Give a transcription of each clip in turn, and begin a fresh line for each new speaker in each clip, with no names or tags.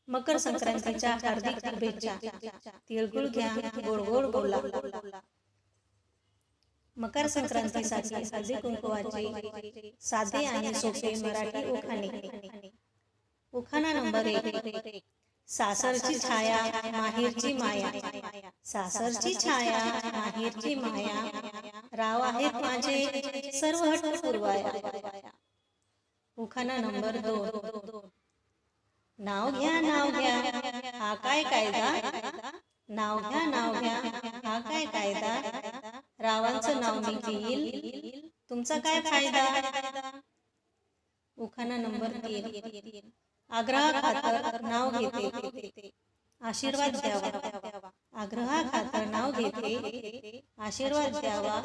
मकर संक्रांतीच्या हार्दिक शुभेच्छा. तिळगुळ घ्या, गोड गोड बोला. मकर संक्रांतीसाठी हळदी कुंकवाचे साधे आणि सोपे मराठी उखाणे. उखाणा नंबर 1. सासरची छाया माहेरची माया. सासरची छाया माहेरची माया, राव आहेत माझे सर्व हट्ट पुरवाया. उखाणा नंबर 2. नाव घ्या हा काय कायदा. नाव घ्या हा काय कायदा, रावांचं नाव मी घेईल तुमचा काय फायदा. उखाणा नंबर 3. आग्रहाखातर नाव घेते आशीर्वाद द्यावा. आग्रहाखातर नाव घेते आशीर्वाद द्यावा,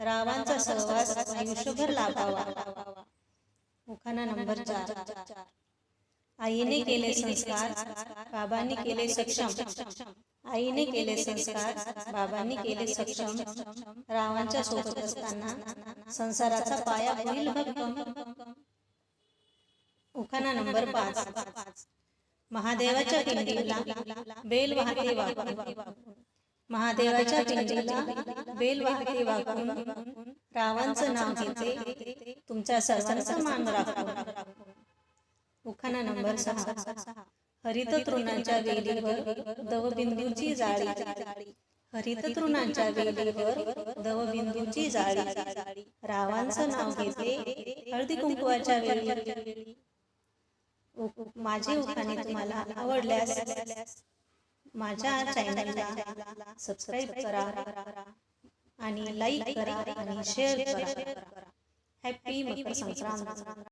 रावांचा सहवास आयुष्यभर लाभावा. उखाणा नंबर 4. आईने केले संस्कार बाबांनी केले सक्षम. आईने केले संस्कार बाबांनी केले सक्षम, रावांच्या सोबत असताना संसाराचा पाया होईल भक्कम. उखाणा नंबर 5. महादेवाच्या पिंडीला बेल वाहते वाकून. महादेवाच्या पिंडीला बेल वाहते वाकून, रावांचं नाव घेते तुमच्या सर्वांचा मान राखून. उखाणा नंबर 6. हरित तृणांच्या वेलीवर दवबिंदूची जाळी. हरित तृणांच्या वेलीवर दवबिंदूची जाळी, रावांचं नाव घेते हळदी कुंकवाच्या वेळी. माझे उखाणे तुम्हाला आवडल्यास माझ्या चॅनलला सबस्क्राईब करा आणि लाईक करा आणि शेअर करा. हॅपी मकर संक्रांत.